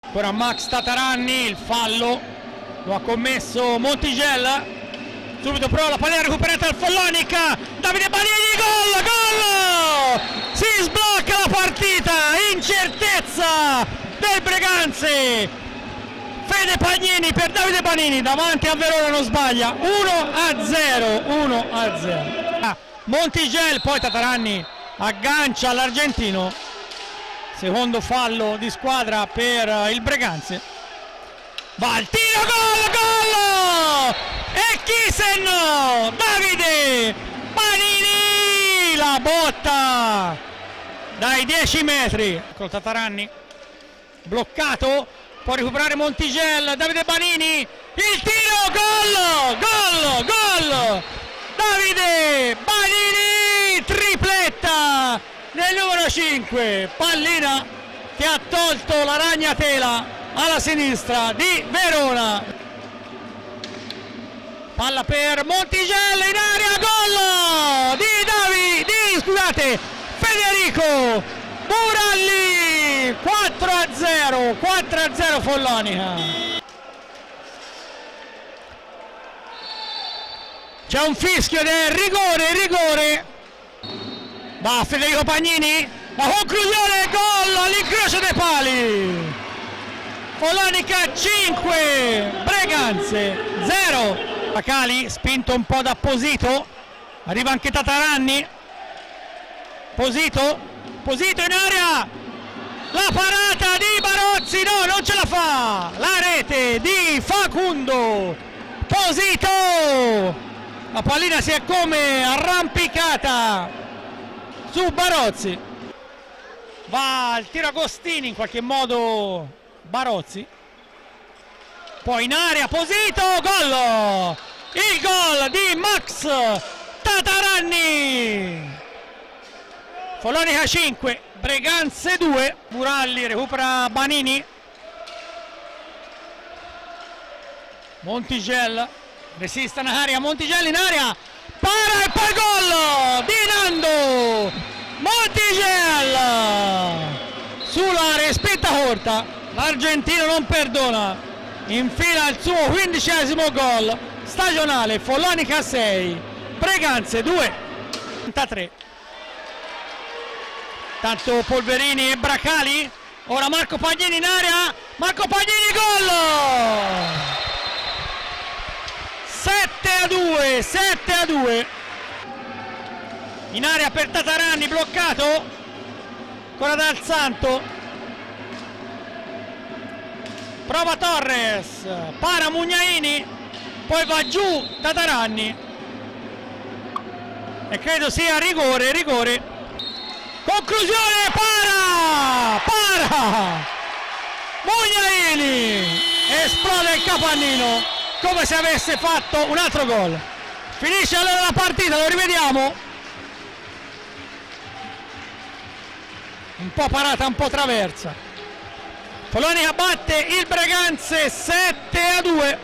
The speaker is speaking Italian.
Ancora Max Tataranni, il fallo lo ha commesso Montigello. Subito però la palla recuperata al Follonica, Davide Banini, gol! Si sblocca la partita, incertezza del Breganze. Fede Pagnini per Davide Banini, davanti a Verona non sbaglia, 1-0. Montigello, poi Tataranni aggancia all'argentino. Secondo fallo di squadra per il Breganze. Va al tiro, gol! E chi se no? Davide Banini! La botta dai 10 metri. Con Tataranni bloccato, può recuperare Montigello, Davide Banini, il tiro, gol! Davide Banini, tripletta nel numero 5, pallina che ha tolto la ragnatela alla sinistra di Verona. Palla per Montigello in area, gol di Federico Buralli, 4-0 Follonica. C'è un fischio del rigore. Va Federico Pagnini, la conclusione, gol all'incrocio dei pali. Follonica 5, Breganze 0. Pacali spinto un po' da Posito, arriva anche Tataranni. Posito in area, la parata di Barozzi, no, non ce la fa, la rete di Facundo Posito, la pallina si è come arrampicata su Barozzi. Va al tiro Agostini, in qualche modo Barozzi, poi in area Posito, gol, il gol di Max Tataranni. Follonica 5, Breganze 2, Buralli recupera Banini, Montigello resiste in area, Montigello in area, para e poi gol di Nando Montigello sulla respinta corta. L'argentino non perdona, infila il suo 15° gol stagionale. Follonica 6, Breganze 2, 33. Tanto Polverini e Bracali, ora Marco Pagnini in area, Marco Pagnini, gol! 7-2, in area per Tataranni, bloccato, ancora dal Santo, prova Torres, para Mugnaini, poi va giù Tataranni e credo sia rigore. Conclusione, para Mugnaini, esplode il capannino come se avesse fatto un altro gol. Finisce allora la partita, lo rivediamo, un po' parata, un po' traversa. Follonica batte il Breganze 7-2.